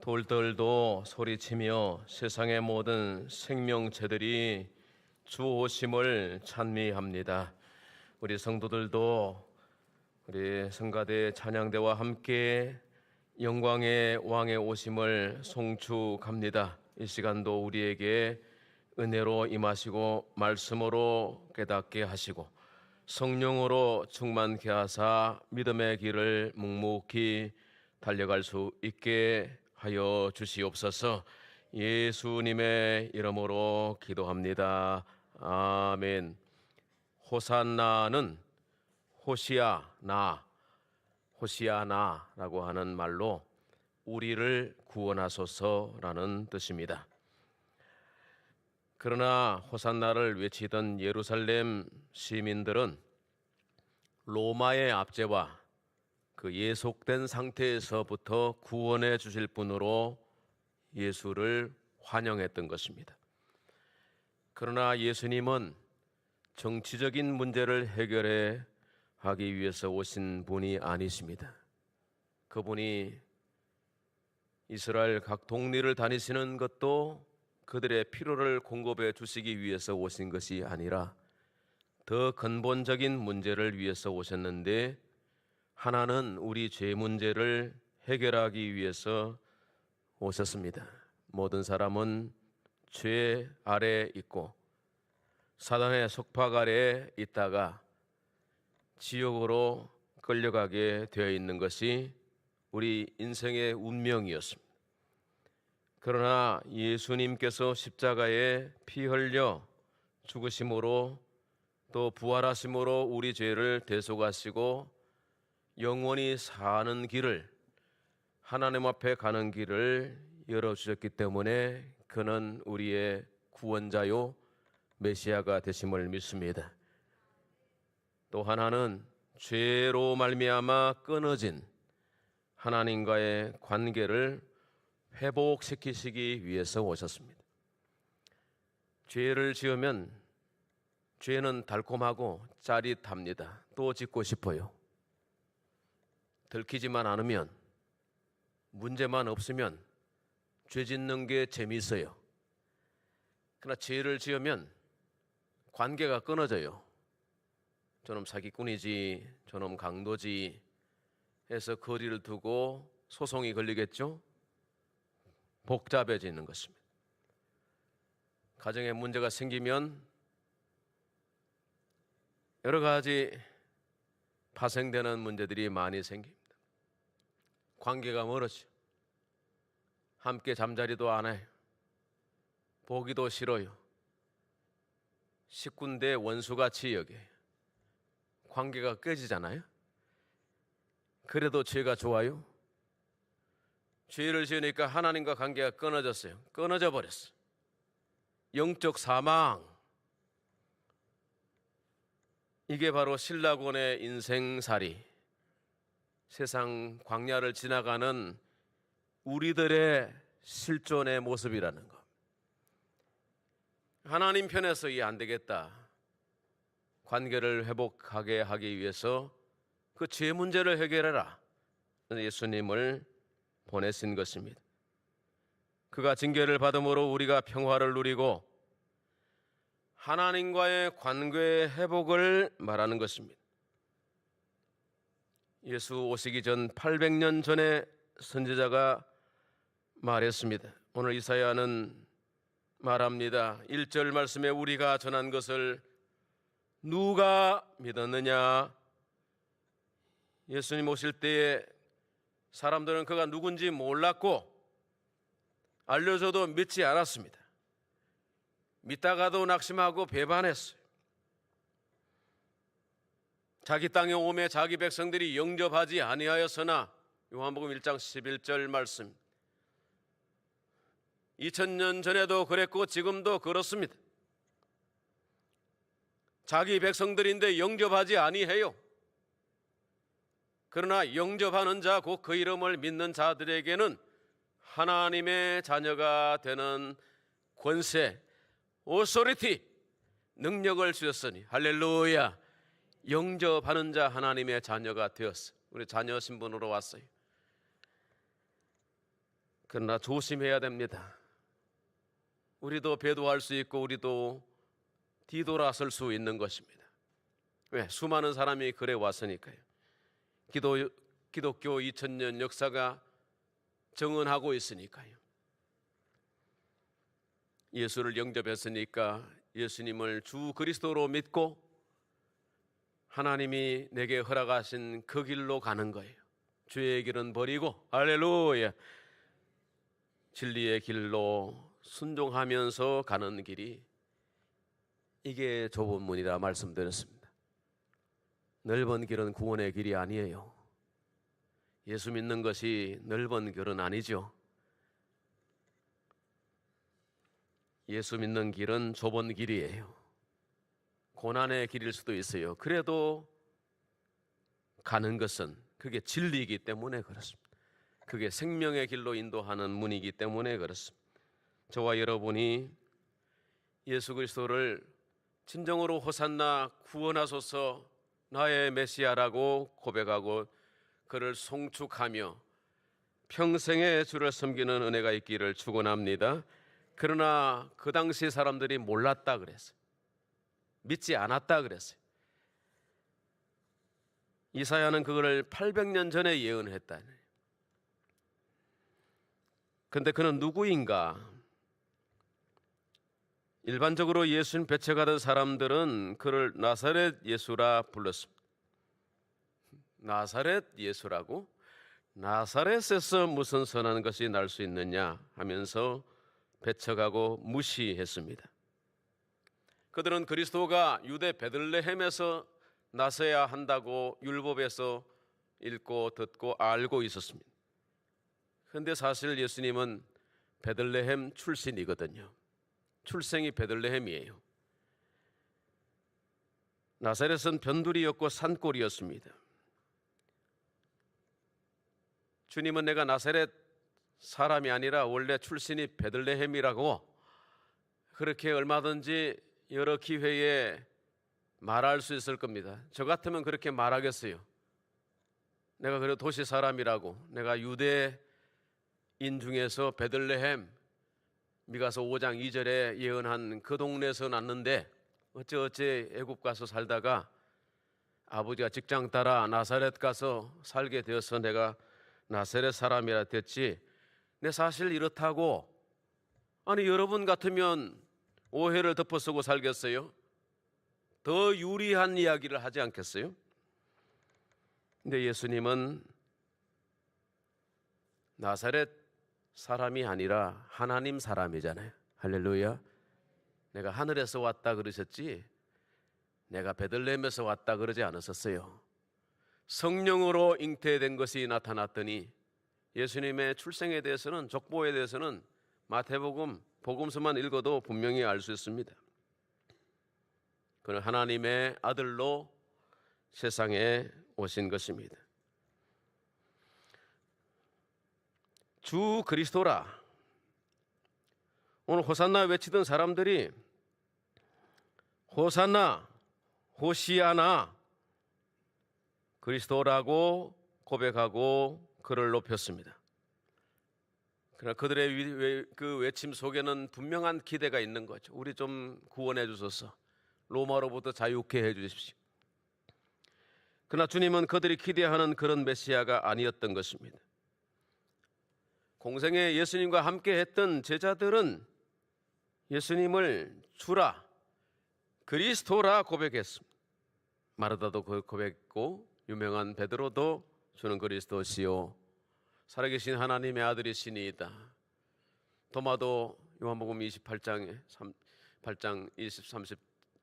돌들도 소리치며 세상의 모든 생명체들이 주 오심을 찬미합니다. 우리 성도들도 우리 성가대 찬양대와 함께 영광의 왕의 오심을 송축합니다. 이 시간도 우리에게 은혜로 임하시고 말씀으로 깨닫게 하시고 성령으로 충만케 하사 믿음의 길을 묵묵히 달려갈 수 있게 하여 주시옵소서. 예수님의 이름으로 기도합니다. 아멘. 호산나는 호시아나라고 하는 말로 우리를 구원하소서라는 뜻입니다. 그러나 호산나를 외치던 예루살렘 시민들은 로마의 압제와 그 예속된 상태에서부터 구원해 주실 분으로 예수를 환영했던 것입니다. 그러나 예수님은 정치적인 문제를 해결해 하기 위해서 오신 분이 아니십니다. 그분이 이스라엘 각 동리를 다니시는 것도 그들의 필요를 공급해 주시기 위해서 오신 것이 아니라 더 근본적인 문제를 위해서 오셨는데, 하나는 우리 죄 문제를 해결하기 위해서 오셨습니다. 모든 사람은 죄 아래에 있고 사단의 속박 아래에 있다가 지옥으로 끌려가게 되어 있는 것이 우리 인생의 운명이었습니다. 그러나 예수님께서 십자가에 피 흘려 죽으심으로 또 부활하심으로 우리 죄를 대속하시고 영원히 사는 길을, 하나님 앞에 가는 길을 열어주셨기 때문에 그는 우리의 구원자요 메시아가 되심을 믿습니다. 또 하나는 죄로 말미암아 끊어진 하나님과의 관계를 회복시키시기 위해서 오셨습니다. 죄를 지으면 죄는 달콤하고 짜릿합니다. 또 짓고 싶어요. 들키지만 않으면, 문제만 없으면 죄 짓는 게 재미있어요. 그러나 죄를 지으면 관계가 끊어져요. 저놈 사기꾼이지, 저놈 강도지 해서 거리를 두고 소송이 걸리겠죠? 복잡해지는 것입니다. 가정에 문제가 생기면 여러 가지 파생되는 문제들이 많이 생깁니다. 관계가 멀어져. 함께 잠자리도 안 해요. 보기도 싫어요. 식구인데 원수같이 여겨요. 관계가 깨지잖아요. 그래도 죄가 좋아요? 죄를 지으니까 하나님과 관계가 끊어졌어요. 끊어져 버렸어요. 영적 사망. 이게 바로 신라곤의 인생살이, 세상 광야를 지나가는 우리들의 실존의 모습이라는 것. 하나님 편에서 이 안 되겠다, 관계를 회복하게 하기 위해서 그 죄 문제를 해결해라, 예수님을 보내신 것입니다. 그가 징계를 받음으로 우리가 평화를 누리고 하나님과의 관계의 회복을 말하는 것입니다. 예수 오시기 전 800년 전에 선지자가 말했습니다. 오늘 이사야는 말합니다. 1절 말씀에 우리가 전한 것을 누가 믿었느냐? 예수님 오실 때에 사람들은 그가 누군지 몰랐고 알려줘도 믿지 않았습니다. 믿다가도 낙심하고 배반했어요. 자기 땅에 오매 자기 백성들이 영접하지 아니하였으나, 요한복음 1장 11절 말씀, 2000년 전에도 그랬고 지금도 그렇습니다. 자기 백성들인데 영접하지 아니해요. 그러나 영접하는 자, 곧 그 이름을 믿는 자들에게는 하나님의 자녀가 되는 권세, 오소리티, 능력을 주셨으니 할렐루야. 영접하는 자 하나님의 자녀가 되었어. 우리 자녀 신분으로 왔어요. 그러나 조심해야 됩니다. 우리도 배도할 수 있고 우리도 뒤돌아설 수 있는 것입니다. 왜? 수많은 사람이 그래 왔으니까요. 기독교 2000년 역사가 정언하고 있으니까요. 예수를 영접했으니까 예수님을 주 그리스도로 믿고 하나님이 내게 허락하신 그 길로 가는 거예요. 죄의 길은 버리고, 할렐루야, 진리의 길로 순종하면서 가는 길이, 이게 좁은 문이라 말씀드렸습니다. 넓은 길은 구원의 길이 아니에요. 예수 믿는 것이 넓은 길은 아니죠. 예수 믿는 길은 좁은 길이에요. 고난의 길일 수도 있어요. 그래도 가는 것은 그게 진리이기 때문에 그렇습니다. 그게 생명의 길로 인도하는 문이기 때문에 그렇습니다. 저와 여러분이 예수 그리스도를 진정으로 호산나 구원하소서 나의 메시아라고 고백하고 그를 송축하며 평생에 주를 섬기는 은혜가 있기를 축원합니다. 그러나 그 당시 사람들이 몰랐다 그랬어요. 믿지 않았다 그랬어요. 이사야는 그거를 800년 전에 예언했다. 그런데 그는 누구인가? 일반적으로 예수님 배척하던 사람들은 그를 나사렛 예수라 불렀습니다. 나사렛 예수라고? 나사렛에서 무슨 선한 것이 날 수 있느냐 하면서 배척하고 무시했습니다. 그들은 그리스도가 유대 베들레헴에서 나서야 한다고 율법에서 읽고 듣고 알고 있었습니다. 그런데 사실 예수님은 베들레헴 출신이거든요. 출생이 베들레헴이에요. 나사렛은 변두리였고 산골이었습니다. 주님은 내가 나사렛 사람이 아니라 원래 출신이 베들레헴이라고 그렇게 얼마든지 여러 기회에 말할 수 있을 겁니다. 저 같으면 그렇게 말하겠어요. 내가 그래도 도시 사람이라고, 내가 유대인 중에서 베들레헴, 미가서 5장 2절에 예언한 그 동네에서 났는데 어째 애굽 가서 살다가 아버지가 직장 따라 나사렛 가서 살게 되어서 내가 나사렛 사람이라 됐지. 내 사실 이렇다고. 아니 여러분 같으면 오해를 덮어쓰고 살겠어요? 더 유리한 이야기를 하지 않겠어요? 근데 예수님은 나사렛 사람이 아니라 하나님 사람이잖아요. 할렐루야. 내가 하늘에서 왔다 그러셨지 내가 베들레헴에서 왔다 그러지 않았었어요. 성령으로 잉태된 것이 나타났더니 예수님의 출생에 대해서는, 족보에 대해서는 마태복음, 복음서만 읽어도 분명히 알 수 있습니다. 그는 하나님의 아들로 세상에 오신 것입니다. 주 그리스도라. 오늘 호산나 외치던 사람들이 호산나, 호시아나, 그리스도라고 고백하고 그를 높였습니다. 그러나 그들의 그 외침 속에는 분명한 기대가 있는 거죠. 우리 좀 구원해 주소서. 로마로부터 자유케 해 주십시오. 그러나 주님은 그들이 기대하는 그런 메시아가 아니었던 것입니다. 공생에 예수님과 함께 했던 제자들은 예수님을 주라, 그리스도라 고백했습니다. 마르다도 고백했고 유명한 베드로도 주는 그리스도시요 살아계신 하나님의 아들이시니이다. 도마도 요한복음 28장에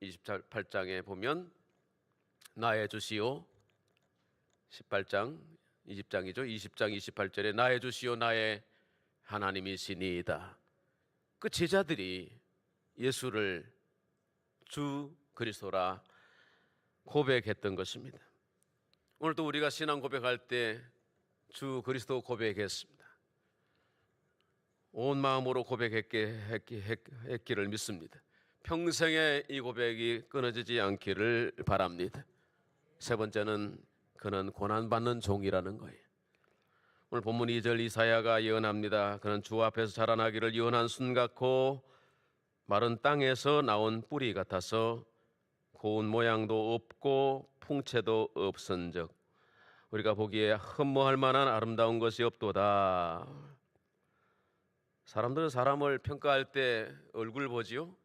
28장에 보면 나의 주시요 18장 20장이죠. 20장 28절에 나의 주시요 나의 하나님이시니이다. 그 제자들이 예수를 주 그리스도라 고백했던 것입니다. 오늘도 우리가 신앙 고백할 때 주 그리스도 고백했습니다. 온 마음으로 고백했기를 믿습니다. 평생에 이 고백이 끊어지지 않기를 바랍니다. 세 번째는 그는 고난받는 종이라는 거예요. 오늘 본문 2절 이사야가 예언합니다. 그는 주 앞에서 자라나기를 연한 순 같고 마른 땅에서 나온 뿌리 같아서 고운 모양도 없고 풍채도 없은즉 우리가 보기에 흠모할 만한 아름다운 것이 없도다. 사람들은 사람을 평가할 때 얼굴 보지요?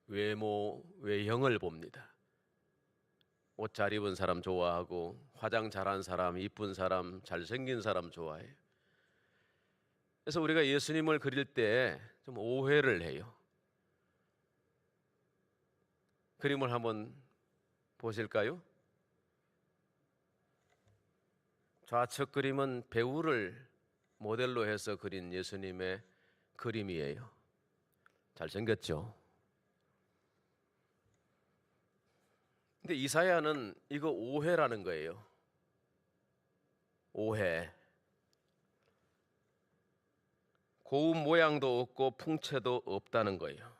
외모, 외형을 봅니다. 옷 잘 입은 사람 좋아하고 화장 잘한 사람, 이쁜 사람, 잘생긴 사람 좋아해요. 그래서 우리가 예수님을 그릴 때 좀 오해를 해요. 그림을 한번 보실까요? 좌측 그림은 배우를 모델로 해서 그린 예수님의 그림이에요. 잘생겼죠? 근데 이사야는 이거 오해라는 거예요. 오해. 고운 모양도 없고 풍채도 없다는 거예요.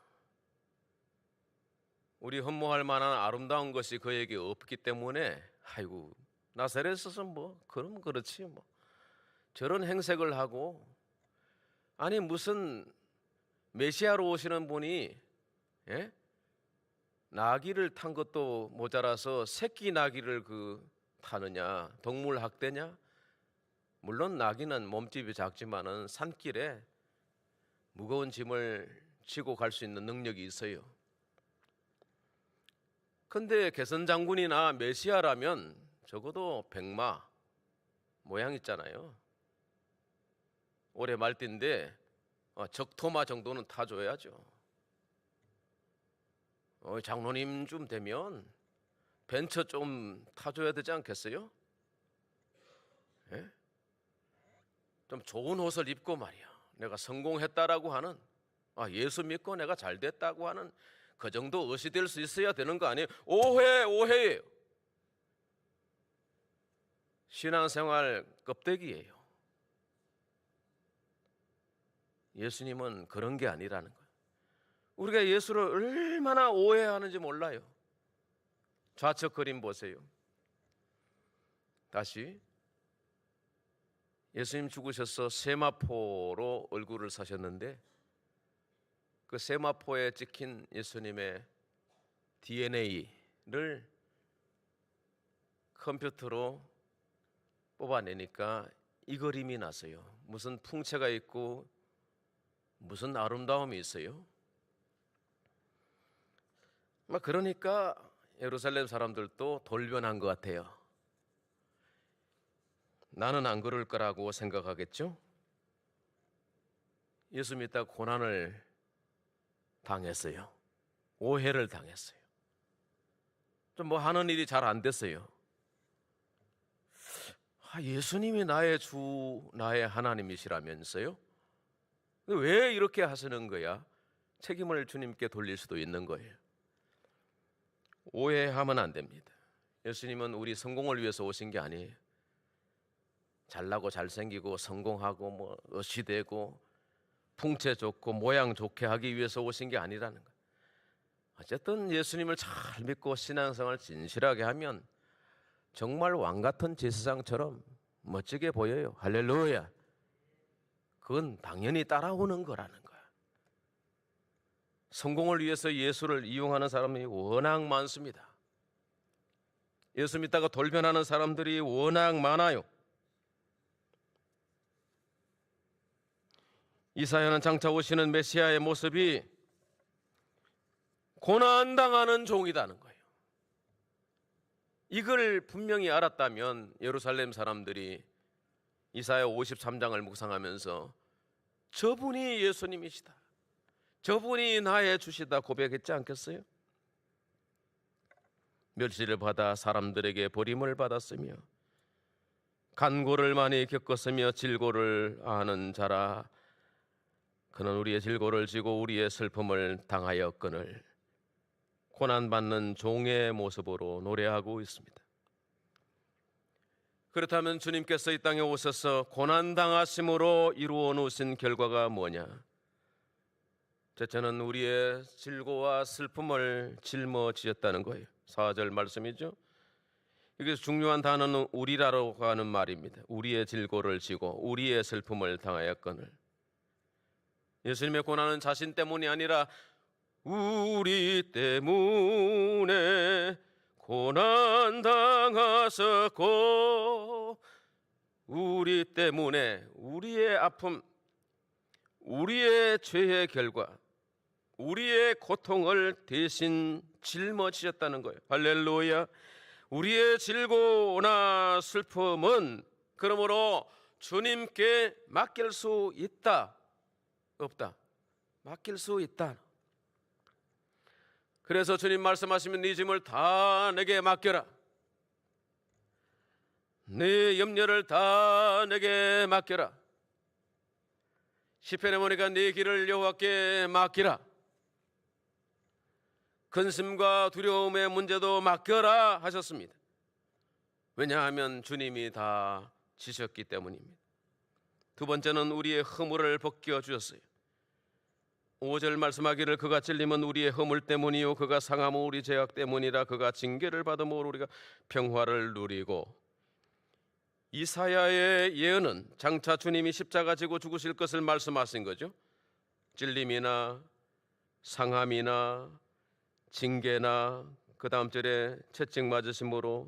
우리 흠모할 만한 아름다운 것이 그에게 없기 때문에 아이고 나사렛에서 뭐 그럼 그렇지 뭐 저런 행색을 하고 아니 무슨 메시아로 오시는 분이 예? 나귀를 탄 것도 모자라서 새끼 나귀를 타느냐 동물 학대냐? 물론 나귀는 몸집이 작지만은 산길에 무거운 짐을 지고 갈 수 있는 능력이 있어요. 근데 개선 장군이나 메시아라면 적어도 백마 모양 있잖아요. 올해 말띠인데 적토마 정도는 타줘야죠. 장로님쯤 되면 벤처 좀 타줘야 되지 않겠어요? 예? 좀 좋은 옷을 입고 말이야. 내가 성공했다라고 하는 예수 믿고 내가 잘 됐다고 하는 그 정도 옷이 될 수 있어야 되는 거 아니에요? 오해예요. 신앙생활 껍데기예요. 예수님은 그런 게 아니라는 거예요. 우리가 예수를 얼마나 오해하는지 몰라요. 좌측 그림 보세요. 다시 예수님 죽으셔서 세마포로 얼굴을 사셨는데 그 세마포에 찍힌 예수님의 DNA를 컴퓨터로 뽑아내니까 이 그림이 나서요. 무슨 풍채가 있고 무슨 아름다움이 있어요. 그러니까 예루살렘 사람들도 돌변한 것 같아요. 나는 안 그럴 거라고 생각하겠죠? 예수 믿다 고난을 당했어요. 오해를 당했어요. 좀 하는 일이 잘 안 됐어요. 예수님이 나의 주, 나의 하나님이시라면서요? 왜 이렇게 하시는 거야? 책임을 주님께 돌릴 수도 있는 거예요. 오해하면 안 됩니다. 예수님은 우리 성공을 위해서 오신 게 아니에요. 잘나고 잘생기고 성공하고 멋이 되고 풍채 좋고 모양 좋게 하기 위해서 오신 게 아니라는 거예요. 어쨌든 예수님을 잘 믿고 신앙생활 진실하게 하면 정말 왕 같은 제사장처럼 멋지게 보여요. 할렐루야. 그건 당연히 따라오는 거라는 거야. 성공을 위해서 예수를 이용하는 사람이 워낙 많습니다. 예수 믿다가 돌변하는 사람들이 워낙 많아요. 이사야는 장차 오시는 메시아의 모습이 고난당하는 종이라는 거예요. 이걸 분명히 알았다면 예루살렘 사람들이 이사야 53장을 묵상하면서 저분이 예수님이시다, 저분이 나의 주시다 고백했지 않겠어요? 멸시를 받아 사람들에게 버림을 받았으며 간고를 많이 겪었으며 질고를 아는 자라. 그는 우리의 질고를 지고 우리의 슬픔을 당하였거늘 고난받는 종의 모습으로 노래하고 있습니다. 그렇다면 주님께서 이 땅에 오셔서 고난당하심으로 이루어 놓으신 결과가 뭐냐? 첫째는 우리의 질고와 슬픔을 짊어지셨다는 거예요. 4절 말씀이죠. 여기서 중요한 단어는 우리라고 하는 말입니다. 우리의 질고를 지고 우리의 슬픔을 당하였거늘. 예수님의 고난은 자신 때문이 아니라 우리 때문에 고난 당하셨고, 우리 때문에 우리의 아픔, 우리의 죄의 결과, 우리의 고통을 대신 짊어지셨다는 거예요. 할렐루야. 우리의 질고나 슬픔은 그러므로 주님께 맡길 수 있다, 없다? 맡길 수 있다. 그래서 주님 말씀하시면 네 짐을 다 내게 맡겨라, 네 염려를 다 내게 맡겨라. 시편에 보니까 네 길을 여호와께 맡기라, 근심과 두려움의 문제도 맡겨라 하셨습니다. 왜냐하면 주님이 다 지셨기 때문입니다. 두 번째는 우리의 허물을 벗겨 주셨어요. 5절 말씀하기를 그가 찔림은 우리의 허물 때문이요 그가 상함은 우리 죄악 때문이라, 그가 징계를 받음으로 우리가 평화를 누리고. 이사야의 예언은 장차 주님이 십자가 지고 죽으실 것을 말씀하신 거죠. 찔림이나 상함이나 징계나 그 다음 절에 채찍 맞으심으로,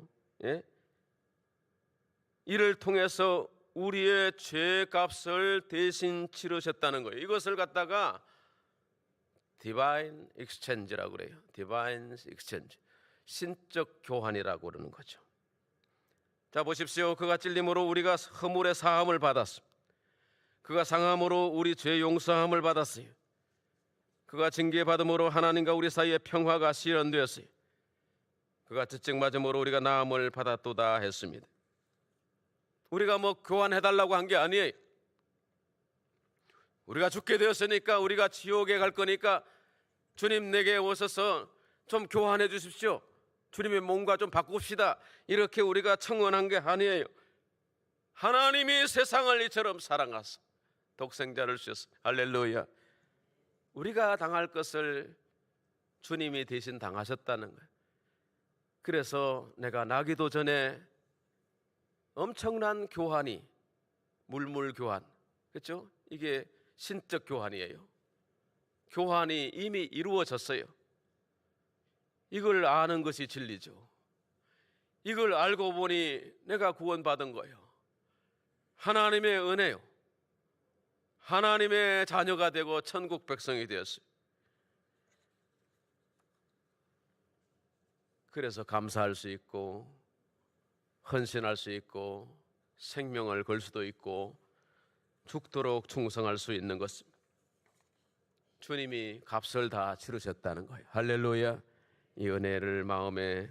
이를 통해서 우리의 죄값을 대신 치르셨다는 거예요. 이것을 갖다가 디바인 익스체인지라고 그래요. 디바인 익스체인지, 신적 교환이라고 그러는 거죠. 자 보십시오. 그가 찔림으로 우리가 허물의 사함을 받았습니다. 그가 상함으로 우리 죄 용서함을 받았어요. 그가 징계받음으로 하나님과 우리 사이에 평화가 실현되었어요. 그가 채찍 맞음으로 우리가 나음을 받았도다 했습니다. 우리가 뭐 교환해달라고 한 게 아니에요. 우리가 죽게 되었으니까, 우리가 지옥에 갈 거니까 주님 내게 오셔서 좀 교환해 주십시오, 주님의 몸과 좀 바꿉시다, 이렇게 우리가 청원한 게 아니에요. 하나님이 세상을 이처럼 사랑하사 독생자를 주셨어요. 할렐루야. 우리가 당할 것을 주님이 대신 당하셨다는 거예요. 그래서 내가 나기도 전에 엄청난 교환이, 물물 교환, 그렇죠? 이게 신적 교환이에요. 교환이 이미 이루어졌어요. 이걸 아는 것이 진리죠. 이걸 알고 보니 내가 구원받은 거예요. 하나님의 은혜요. 하나님의 자녀가 되고 천국 백성이 되었어요. 그래서 감사할 수 있고, 헌신할 수 있고, 생명을 걸 수도 있고, 죽도록 충성할 수 있는 것입니다. 주님이 값을 다 치르셨다는 거예요. 할렐루야. 이 은혜를 마음에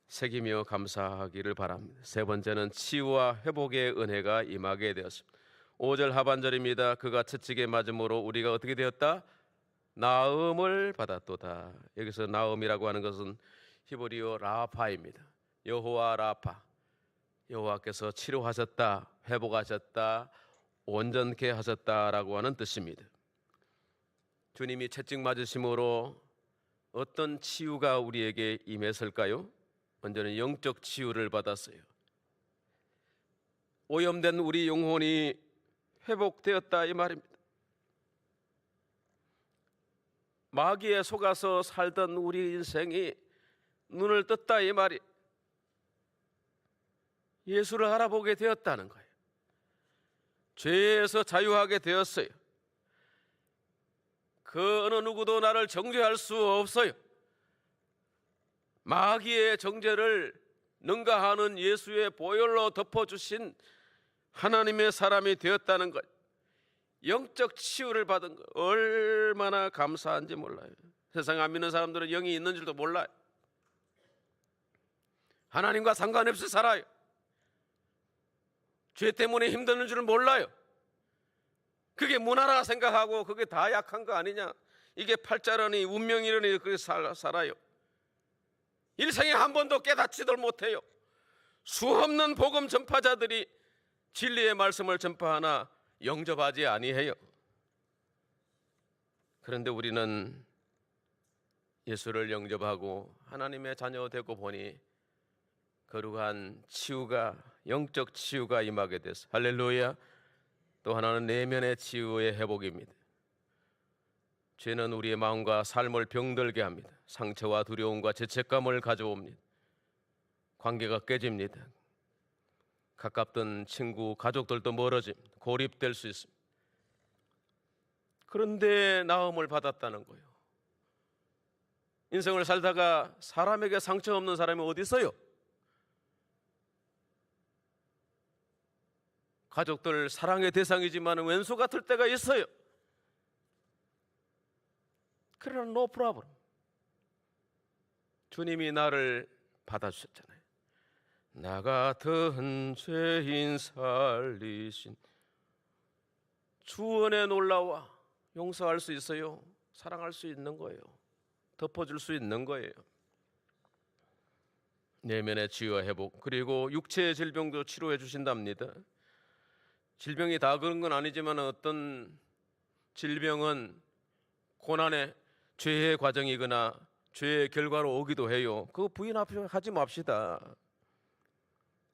새기며 감사하기를 바랍니다. 세 번째는 치유와 회복의 은혜가 임하게 되었습니다. 5절 하반절입니다. 그가 채찍에 맞음으로 우리가 어떻게 되었다? 나음을 받았도다. 여기서 나음이라고 하는 것은 히브리어 라파입니다. 여호와 라파, 여호와께서 치료하셨다, 회복하셨다, 온전케 하셨다라고 하는 뜻입니다. 주님이 채찍 맞으심으로 어떤 치유가 우리에게 임했을까요? 먼저는 영적 치유를 받았어요. 오염된 우리 영혼이 회복되었다 이 말입니다. 마귀에 속아서 살던 우리 인생이 눈을 떴다 이 말이, 예수를 알아보게 되었다는 거예요. 죄에서 자유하게 되었어요. 그 어느 누구도 나를 정죄할 수 없어요. 마귀의 정죄를 능가하는 예수의 보혈로 덮어주신 하나님의 사람이 되었다는 것, 영적 치유를 받은 것, 얼마나 감사한지 몰라요. 세상 안 믿는 사람들은 영이 있는 줄도 몰라요. 하나님과 상관없이 살아요. 죄 때문에 힘드는 줄 몰라요. 그게 문화라 생각하고 그게 다 약한 거 아니냐, 이게 팔자라니 운명이라니 그렇게 살아요. 일생에 한 번도 깨닫지도 못해요. 수없는 복음 전파자들이 진리의 말씀을 전파하나 영접하지 아니해요. 그런데 우리는 예수를 영접하고 하나님의 자녀 되고 보니 거룩한 치유가, 영적 치유가 임하게 돼서 할렐루야. 또 하나는 내면의 치유의 회복입니다. 죄는 우리의 마음과 삶을 병들게 합니다. 상처와 두려움과 죄책감을 가져옵니다. 관계가 깨집니다. 가깝던 친구, 가족들도 멀어집니다. 고립될 수 있습니다. 그런데 나음을 받았다는 거예요. 인생을 살다가 사람에게 상처 없는 사람이 어디 있어요? 가족들 사랑의 대상이지만 왼수 같을 때가 있어요. 그러나 no problem. 주님이 나를 받아주셨잖아요. 나 같은 죄인 살리신 주 은혜 놀라워. 용서할 수 있어요. 사랑할 수 있는 거예요. 덮어줄 수 있는 거예요. 내면의 치유와 회복, 그리고 육체의 질병도 치료해 주신답니다. 질병이 다 그런 건 아니지만 어떤 질병은 고난의 죄의 과정이거나 죄의 결과로 오기도 해요. 그거 부인하지 맙시다.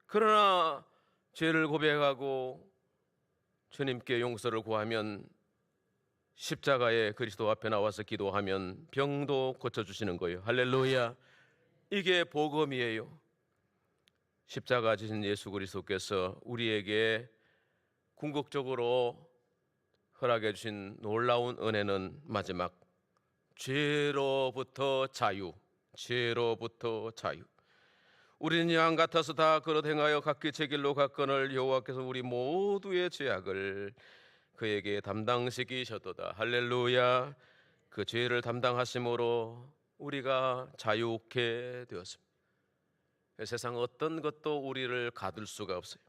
그러나 죄를 고백하고 주님께 용서를 구하면, 십자가의 그리스도 앞에 나와서 기도하면 병도 고쳐주시는 거예요. 할렐루야. 이게 복음이에요. 십자가 지신 예수 그리스도께서 우리에게 궁극적으로 허락해 주신 놀라운 은혜는 마지막 죄로부터 자유, 죄로부터 자유. 우리는 양 같아서 다 그릇 행하여 각기 제 길로 갔거늘 여호와께서 우리 모두의 죄악을 그에게 담당시키셨도다. 할렐루야. 그 죄를 담당하심으로 우리가 자유케 되었습니다. 세상 어떤 것도 우리를 가둘 수가 없어요.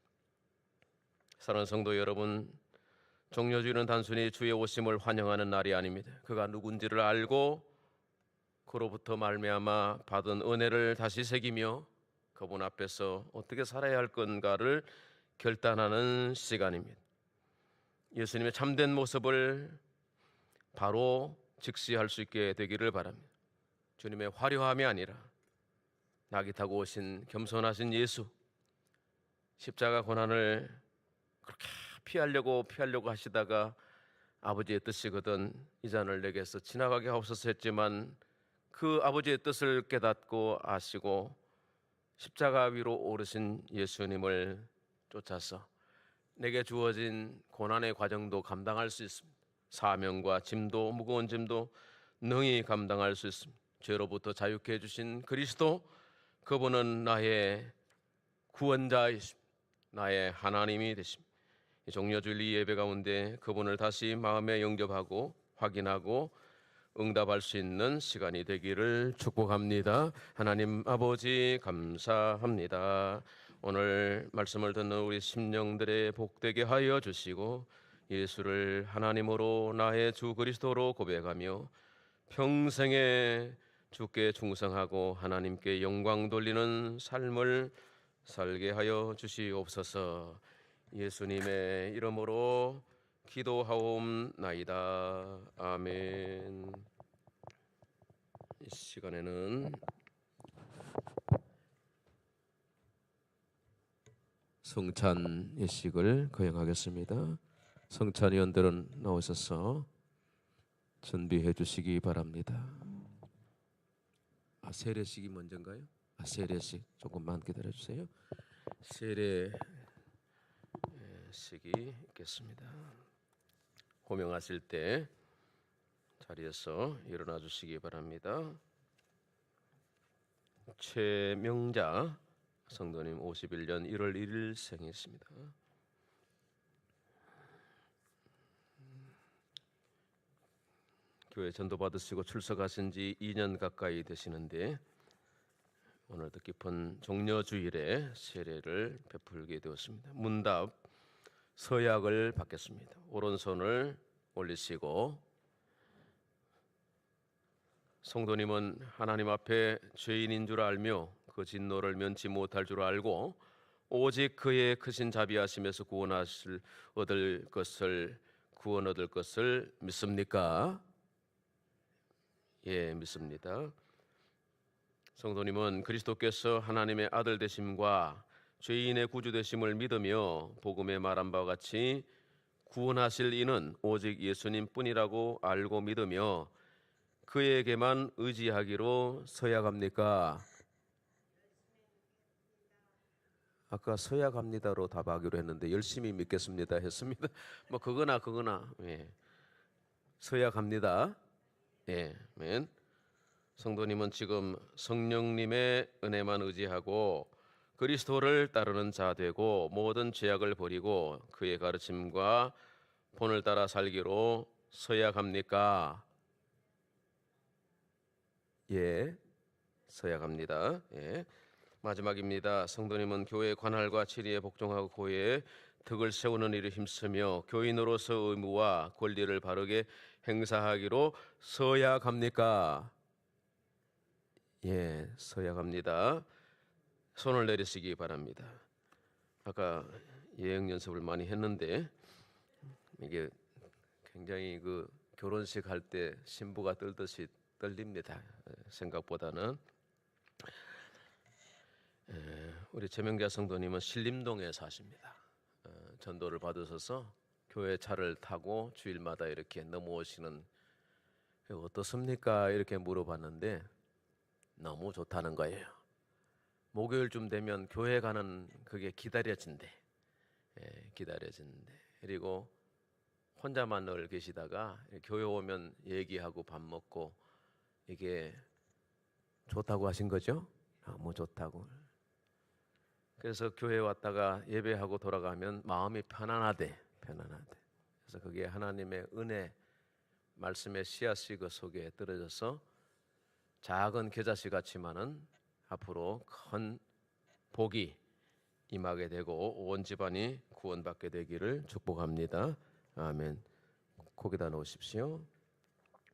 사랑하는 성도 여러분, 종려주일은 단순히 주의 오심을 환영하는 날이 아닙니다. 그가 누군지를 알고 그로부터 말미암아 받은 은혜를 다시 새기며 그분 앞에서 어떻게 살아야 할 건가를 결단하는 시간입니다. 예수님의 참된 모습을 바로 직시할 수 있게 되기를 바랍니다. 주님의 화려함이 아니라 낙이 타고 오신 겸손하신 예수, 십자가 고난을 그렇게 피하려고 하시다가 아버지의 뜻이거든 이 잔을 내게서 지나가게 하옵소서 했지만, 그 아버지의 뜻을 깨닫고 아시고 십자가 위로 오르신 예수님을 쫓아서 내게 주어진 고난의 과정도 감당할 수 있습니다. 사명과 짐도, 무거운 짐도 능히 감당할 수 있습니다. 죄로부터 자유케 해주신 그리스도, 그분은 나의 구원자이십니다. 나의 하나님이 되십니다. 이 종려주일 이 예배 가운데 그분을 다시 마음에 영접하고 확인하고 응답할 수 있는 시간이 되기를 축복합니다. 하나님 아버지 감사합니다. 오늘 말씀을 듣는 우리 심령들의 복되게 하여 주시고, 예수를 하나님으로 나의 주 그리스도로 고백하며 평생에 주께 충성하고 하나님께 영광 돌리는 삶을 살게 하여 주시옵소서. 예수님의 이름으로 기도하옵나이다. 아멘. 이 시간에는 성찬 예식을 거행하겠습니다. 성찬 위원들은 나오셔서 준비해 주시기 바랍니다. 세례식이 먼저인가요? 세례식 조금만 기다려 주세요. 세례식이 있겠습니다. 호명하실 때 자리에서 일어나 주시기 바랍니다. 최명자 성도님 51년 1월 1일 생이십니다. 교회 전도 받으시고 출석하신 지 2년 가까이 되시는데, 오늘 뜻깊은 종려주일에 세례를 베풀게 되었습니다. 문답 서약을 받겠습니다. 오른손을 올리시고, 성도님은 하나님 앞에 죄인인 줄 알며 그 진노를 면치 못할 줄 알고 오직 그의 크신 자비하심에서 구원 얻을 것을 믿습니까? 예, 믿습니다. 성도님은 그리스도께서 하나님의 아들 되심과 죄인의 구주 되심을 믿으며 복음에 말한 바와 같이 구원하실 이는 오직 예수님뿐이라고 알고 믿으며 그에게만 의지하기로 서약합니까? 아까 서약합니다로 답하기로 했는데 열심히 믿겠습니다 했습니다. 뭐 그거나 예. 서약합니다. 예, 아멘. 성도님은 지금 성령님의 은혜만 의지하고 그리스도를 따르는 자 되고 모든 죄악을 버리고 그의 가르침과 본을 따라 살기로 서약합니까? 예, 서약합니다. 예. 마지막입니다. 성도님은 교회 관할과 치리에 복종하고 교회에 덕을 세우는 일에 힘쓰며 교인으로서 의무와 권리를 바르게 행사하기로 서약합니까? 예, 서약합니다. 손을 내리시기 바랍니다. 아까 예행 연습을 많이 했는데 이게 굉장히 그 결혼식 할 때 신부가 떨듯이 떨립니다. 생각보다는. 우리 최명자 성도님은 신림동에 사십니다. 전도를 받으셔서 교회 차를 타고 주일마다 이렇게 넘어오시는, 어떻습니까? 이렇게 물어봤는데 너무 좋다는 거예요. 목요일쯤 되면 교회 가는 그게 기다려진대. 기다려진대. 그리고 혼자만 늘 계시다가 교회 오면 얘기하고 밥 먹고 이게 좋다고 하신 거죠? 너무 좋다고. 그래서 교회 왔다가 예배하고 돌아가면 마음이 편안하대. 그래서 그게 하나님의 은혜, 말씀의 씨앗이 그 속에 떨어져서 작은 겨자씨 같지만은 앞으로 큰 복이 임하게 되고 온 집안이 구원받게 되기를 축복합니다. 아멘. 거기다 놓으십시오.